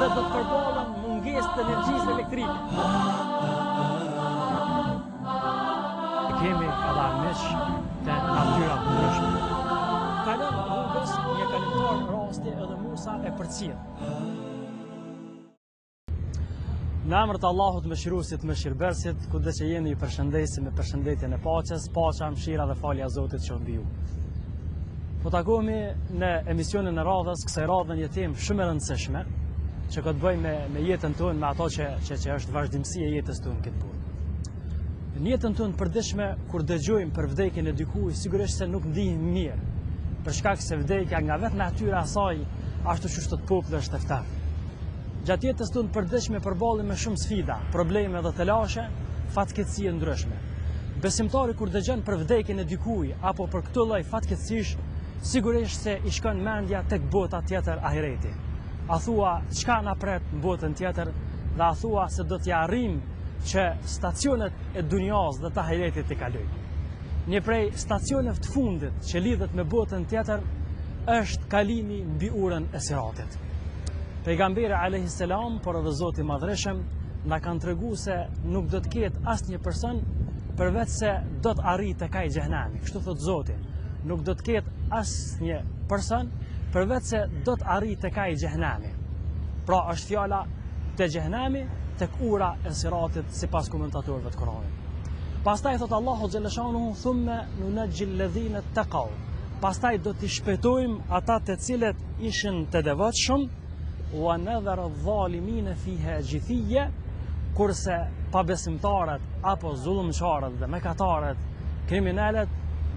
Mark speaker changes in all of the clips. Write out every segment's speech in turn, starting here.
Speaker 1: se do të përballen mungesë të energjisë elektrike. Kemi edhe armiq të natyra të ndryshme. Kalon rrugës një kalimtar rasti edhe Musa e përcjell. Në emër të Allahut mëshiruesit mëshirëbërësit, kudo që jeni ju përshëndesim me përshëndetjen e paqes, paqja, mëshira dhe falja e Zotit që mbi ju. Po takohemi në emisionin e radhës, kësaj radhe një temë shumë e rëndësishme, që ka të bëjë me jetën tonë, me ato që është vazhdimësia e jetës tonë këtë punë. Në jetën tonë përditshme, kur dëgjojmë për vdekjen e dikujt, sigurisht se nuk ndihemi mirë, për shkak se vdekja nga vetë natyra e saj ashtu siç të popullit është e ftohtë. Gjatë jetës tonë përditshme përballemi me shumë sfida, probleme dhe të lashe, fatkeqësi e ndryshme. Besimtari kur dëgjon për vdekjen e dikujt apo për këtë lloj fatkeqësish, sigurisht se i shkon mendja tek bota tjetër, ahireti. A thua çka na pret në botën tjetër dhe a thua se do t'ja arrim që stacionet e dunjas dhe të ahiretit të kalojnë. Një prej stacioneve të fundit që lidhet me botën tjetër është kalimi mbi urën e Siratit. Pejgamberi alayhis salam, por edhe Zoti i Madhreshëm, na kanë treguar se nuk do të ketë asnjë person përveç se do të arrijë tek ai xhenami. Kështu thot Zoti, nuk do të ketë asnjë person përveç se do të arrijë tek ai xhenami. Pra është fjala te xhenami, tek ura e Siratit sipas komentatorëve të Kuranit. Pastaj thot Allahu xhaleshanuhu thumma nunajji alladhina taqaw. Pastaj do t'i shpëtojmë ata të cilët ishin të devotshëm, wa nadhara adh-dhalimina fiha jithiya, kurse pabesimtarët apo zullumçarët dhe mëkatarët, kriminalët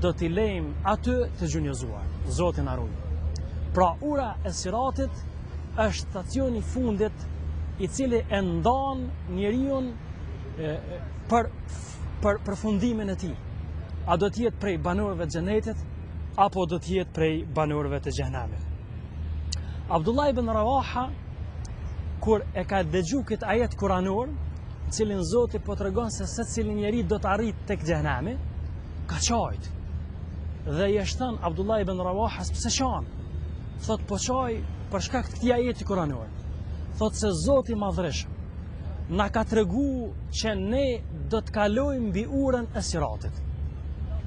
Speaker 1: do t'i lejmë aty të gjunjëzuar. Zoti na ruaj. Pra ura e Siratit është stacioni i fundit i cili e ndan njeriu për përfundimin e tij. A do të jetë prej banorëve të xhenetit apo do të jetë prej banorëve të xhenemit. Abdullah ibn Rawaha, kur e ka dëgju këtë ajet kuranor, cilin Zoti po tregon se secili njeri do të arrijë tek xhenemi, ka qajt. Dhe i shton Abdullah ibn Rawaha pse qan? Thot po qaj për shkak të këtij ajeti kuranor. Thot se Zoti i Madhreshëm na ka treguar që ne do të kalojmë mbi urën e Siratit.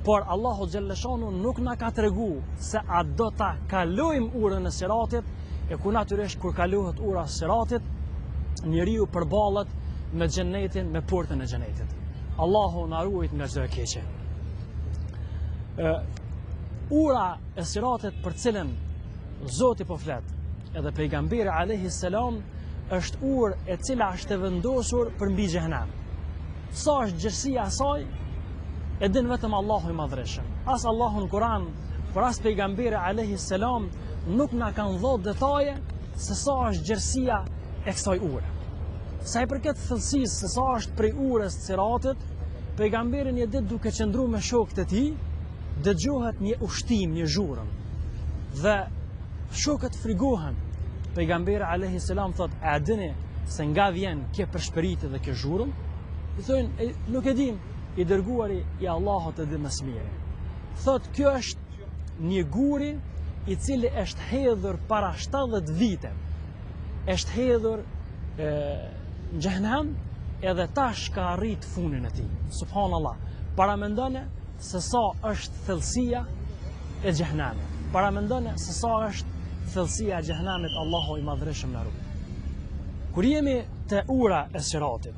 Speaker 1: Por Allahu xhaleshanu nuk na ka treguar se a do ta kalojmë urën e Siratit, e ku natyrisht kur kalohet ura e Siratit, njeriu përballet me xhenetin, me portën e xhenetit. Allahu na ruaj nga çdo e keqe. Ura e Siratit për cilën Zoti po flet, edhe pejgamberi alayhis salam, është urë e cila është e vendosur për mbi xhenem. Sa është gjërësia e saj, e din vetëm Allahu i Madhreshëm. As Allahu në Kur'an, por as pejgamberi alayhis salam nuk na kanë dhënë detaje se sa është gjërësia e kësaj ure. Sa i përket thellësisë se sa është prej urës të Siratit, pejgamberi një ditë duke qëndruar me shokët e tij, dëgjohet një ushtim, një zhurmë. Dhe shokët frigohen. Pejgamberi alayhis salam thot: "A dini se nga vjen kjo përshpëritje dhe kjo zhurmë?" I thonë: "Nuk e dim." I dërguari i Allahut e di më së miri. Thot: "Kjo është një guri i cili është hedhur para 70 vite. Është hedhur në xhenem edhe tash ka arrit fundin e tij. Subhanallah. Para mendone se sa është thellësia e xhenemit. Para mendone se sa është thellësia e xhenemit, Allahu i Madhreshëm na ruaj. Kur jemi te ura e Siratit,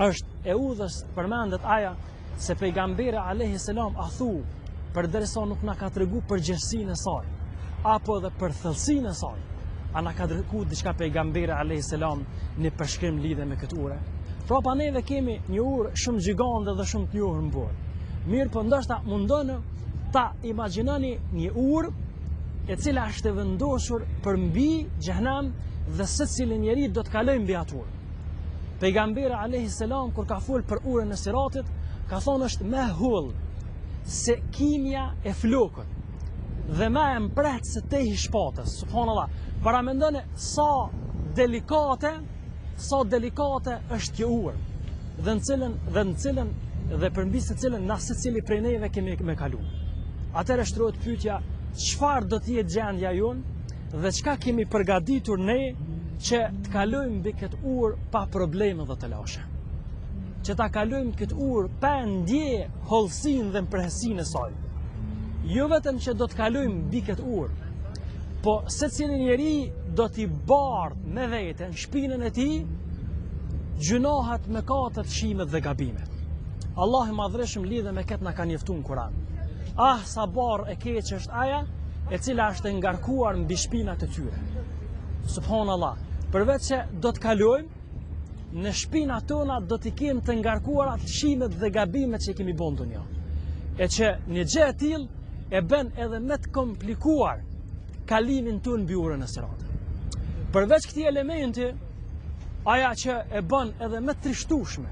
Speaker 1: është e udhës përmendet aja se pejgamberi alayhis salam a thu, përderisa nuk na ka treguar për gjërësinë e saj, apo edhe për thellësinë e saj, a na ka treguar diçka pejgamberi alayhis salam në përshkrim lidhe me këtë urë. Pra pa neve kemi një urë shumë gjigande dhe shumë të njohur në botë. Mirë, po ndoshta mundon ta imagjinoni një urë e cila është e vendosur për mbi xhenem dhe secili njeri do të kalojë mbi atë urë. Pejgamberi alayhis salam kur ka fol për urën e Siratit, ka thonë është më hull se kimja e flokut dhe më e mpret se tehi shpatës. Subhanallah. Para mendoni sa delikate është kjo urë dhe përmbi se cilën na secili prej neve kemi me kalu. Atëherë shtrohet pyetja, çfarë do të jetë gjendja jonë dhe çka kemi përgatitur ne që të kalojmë mbi këtë urë pa probleme dhe të lashe. Që ta kalojmë këtë urë pa ndje hollësinë dhe mprehësinë e saj. Jo vetëm që do të kalojmë mbi këtë urë, po secili njeri do t'i bardhë me vete në shpinën e tij gjunohat, mëkatet, shimet dhe gabimet. Allah i madhreshëm lidhe me këtë na ka njoftuar në Kur'an. Ah, sa barë e keq është aja e cila është e ngarkuar mbi shpinat e tyre. Subhanallah, përveç që do të kalojmë në shpinat tona do t'i kemë të ngarkuara të shimet dhe gabimet që i kemi bën dunja. E që një gjë e tillë e bën edhe më të komplikuar kalimin tonë mbi urën e Siratit. Përveç këtij elementi, aja që e bën edhe më të trishtueshme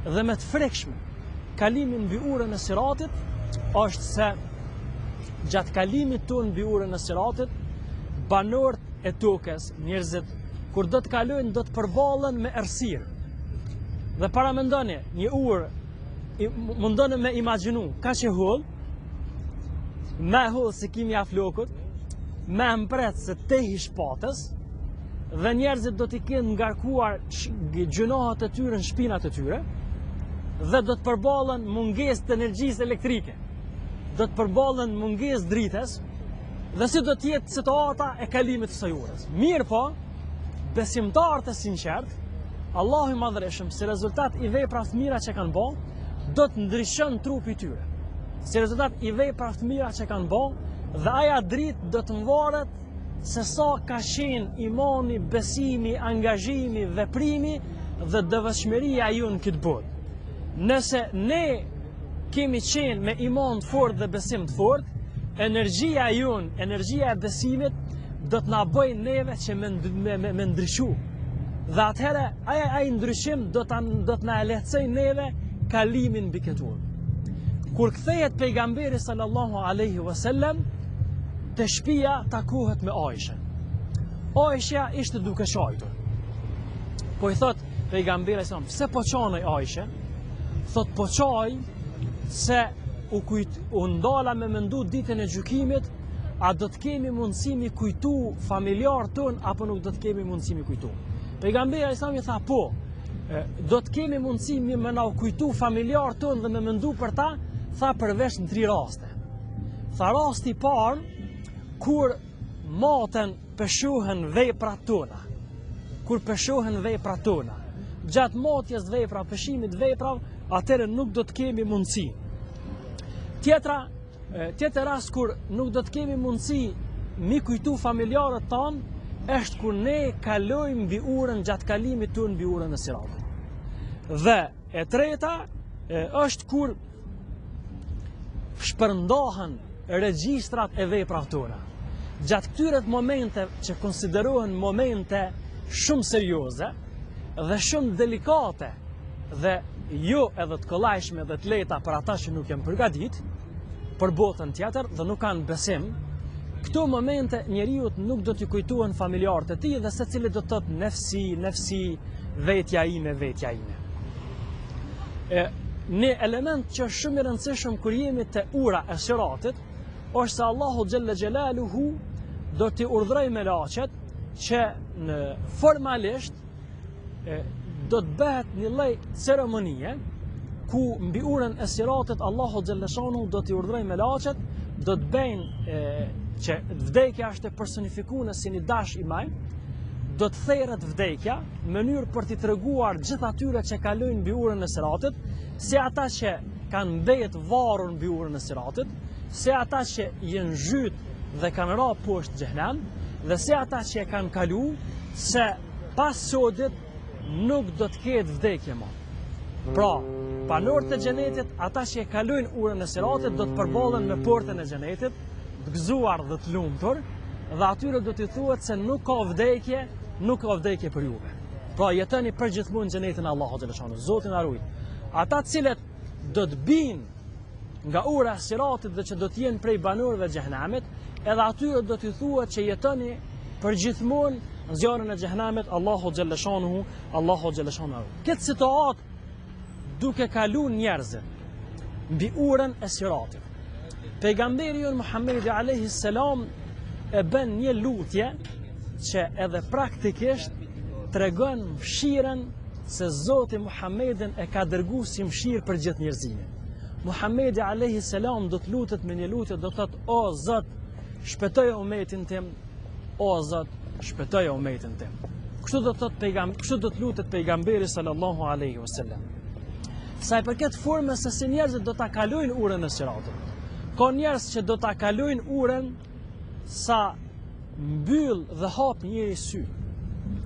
Speaker 1: dhe më të frekshme kalimin mbi urën e Siratit është se gjatë kalimit tonë mbi urën e Siratit, banorët e tokës, njerëzit, kur do të kalojnë, do të përballen me errësirë. Dhe para mendoni, një urë, mundoni me imagjinu, kaq e holl, me holl si kimi aflokut, me mbret se tehi shpatës, dhe njerëzit do t'i kenë ngarkuar gjunohat e tyre në shpinat e tyre, dhe do të përballen mungesë të energjisë elektrike, do të përballen mungesë drites, dhe si do t'jetë situata e kalimit të kësaj urës. Mirë po, besimtarët e sinqert, Allahu i madhreshëm, si rezultat i veprave të mira që kanë bërë, do të ndryshon trupi i tyre. Si rezultat i veprave të mira që kanë bërë, dhe aja dritë do të mvaret se sa ka qenë imani, besimi, angazhimi, veprimi dhe devotshmëria jonë këtë botë. Nëse ne kemi qenë me iman të fortë dhe besim të fortë, energjia jonë, energjia e besimit do të na bëjë neve që me ndryshu. Dhe atëherë ai ndryshim do të na lehtësojë neve kalimin mbi këtë urë. Kur kthehet pejgamberi sallallahu alaihi wasallam te shtëpia, takohet me Aishën. Aisha ishte duke qajtur. Po i thot pejgamberi sallallahu pse po qanej Aisha? Thot po qaj se u ndala me mendu ditën e gjykimit, a do të kemi mundësi mi kujtu familjar ton apo nuk do të kemi mundësi mi kujtu. Pejgamberi sallallahu i tha po, do të kemi mundësi mi me na kujtu familjar ton dhe me mendu për ta, tha përveç në 3 raste. Tha rasti i parë kur maten peshohen veprat tona. Kur peshohen veprat tona. Gjatë matjes vepra, peshimit vepra, atëherë nuk do të kemi mundësi. Tjetër rast kur nuk do të kemi mundësi mi kujtu familjarët tanë, është kur ne kalojmë mbi urën gjatë kalimit tonë mbi urën e Siratit. Dhe e treta është kur shpërndahen regjistrat e veprave tona. Gjatë këtyre momente që konsiderohen momente shumë serioze dhe shumë delikate dhe jo edhe të kollajshme dhe të lehta për ata që nuk janë përgatit për botën tjetër dhe nuk kanë besim, këto momente njeriu nuk do t'i kujtohen familjarët e tij dhe secili do të thotë nefsi, vetja ime. Një element që është shumë i rëndësishëm kur jemi te ura e Siratit është se Allahu xhalla xhelaluhu do t'i urdhërojë melaqet që formalisht do të bëhet një lloj ceremonie ku mbi urën e Siratit Allahu xhalla xhelaluhu do t'i urdhërojë melaqet, do të bëjnë që vdekja është e personifikuar si një dash i maj, do të therret vdekja në mënyrë për t'i treguar gjithë atyre që kalojnë mbi urën e Siratit, si ata që kanë mbet varur mbi urën e Siratit, si ata që janë zhyt dhe kanë ra poshtë xhenem, dhe si ata që kanë kalu, se pas sodit nuk do të ketë vdekje më. Pra, banorët e xhenetit, ata që kalojnë urën e Siratit, do të përballen me portën e xhenetit, të gëzuar dhe të lumtur, dhe atyre do t'i thuhet se nuk ka vdekje për juve. Pra, jetoni përgjithmonë xhenetin e Allahut xhaleshanu, Zoti na ruaj. Ata cilët do të binë nga ura e Siratit dhe që do të jenë prej banorëve të xhenemit, edhe atyre do t'i thuhet që jetoni përgjithmonë në zjarrin e xhenemit, Allahu xhaleshanu. Këtë situatë duke kaluar njerëzit mbi urën e Siratit, pejgamberi jon Muhammedi alayhi salam e bën një lutje që edhe praktikisht tregon mëshirën se Zoti Muhammedin e ka dërgu si mëshirë për gjithë njerëzimin. Muhammedi alayhi salam do të lutet me një lutje, do të thotë: o Zot, shpëtoje umetin tim, o Zot, shpëtoje umetin tim. Kështu do të lutet pejgamberi sallallahu alaihi wasallam. Sa i përket formës se si njerëzit do ta kalojnë urën e Siratit. Ka njerëz që do ta kalojnë urën sa mbyll dhe hap njëri sy.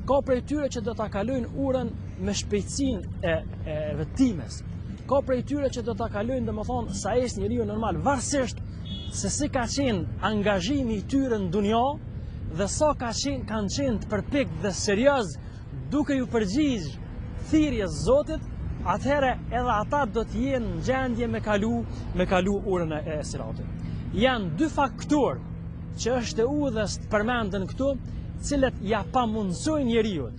Speaker 1: Ka prej tyre që do ta kalojnë urën me shpejtësinë e vetimes. Ka prej tyre që do ta kalojnë, domethënë, sa është njeriu normal, varësisht se si ka qenë angazhimi i tyre në dunja dhe sa kanë qenë të përpikt dhe serioz duke ju përgjigj thirrjes Zotit, atëherë edhe ata do të jenë në gjendje me kalu urën e Siratit. Janë dy faktorë që është e udhës të përmendën këtu, cilët ja pamundsojnë njeriu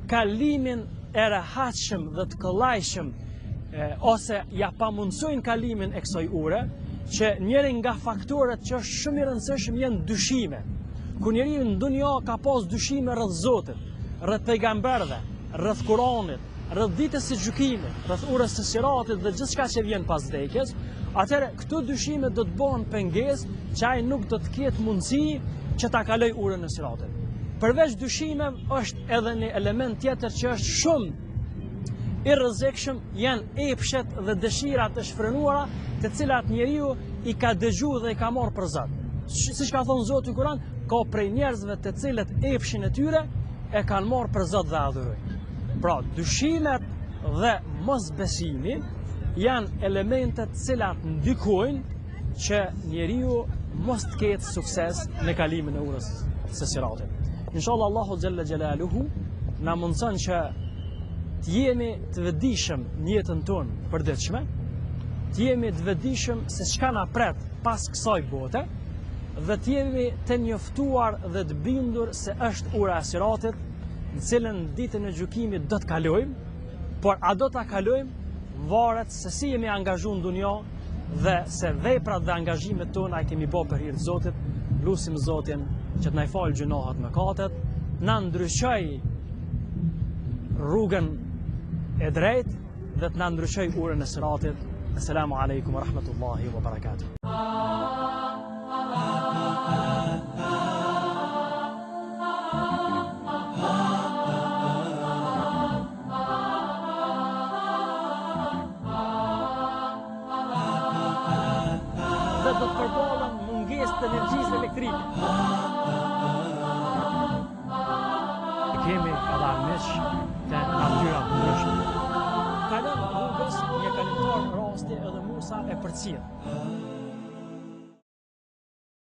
Speaker 1: kalimin e rehatshëm dhe të kollajshëm, ose ja pamundsojnë kalimin e kësaj ure, që njëri nga faktorët që është shumë i rëndësishëm janë dyshime. Kur njeriu në dunja ka pas dyshime rreth Zotit, rreth pejgamberëve, rreth Kuranit, rreth ditës së gjykimit, rreth urës së Siratit dhe gjithçka që vjen pas vdekjes, atëherë këto dyshime do të bëhen pengesë që ai nuk do të ketë mundësi që ta kaloj urën e Siratit. Përveç dyshimeve është edhe një element tjetër që është shumë i rrezikshëm, janë epshet dhe dëshirat e shfrenuara, të cilat njeriu i ka dëgjuar dhe i ka marrë për Zot. Siç ka thënë Zoti në Kur'an, ka prej njerëzve të cilët epshin e tyre e kanë marrë për Zot dhe adhurojnë. Pra, dyshimet dhe mosbesimi janë elementet të cilat ndikojnë që njeriu mos të ketë sukses në kalimin e urës së Siratit. Inshallah Allahu xhalla xjalaluhu na mundson që të jemi të vëdijshëm në jetën tonë përditshme, të jemi të vëdijshëm se çka na pret pas kësaj bote, dhe të jemi të njoftuar dhe të bindur se është ura e Siratit, në cilën ditën e gjykimit do të kalojmë, por a do ta kalojmë varet se si jemi angazhuar në dunjë dhe se veprat dhe angazhimet tona i kemi bërë për hir të Zotit. Lutim Zotin që të na falë gjunohat mëkatet, na ndryshoj rrugën e drejtë dhe të na ndryshoj urën e Siratit. Assalamu alaikum wa rahmatullahi wa barakatuh. Dhe do të përballën mungesë të energjisë elektrike. Kemi edhe armiq të natyra të ndryshme. Kalon rrugës një kalimtar rasti edhe Musa e përcjell.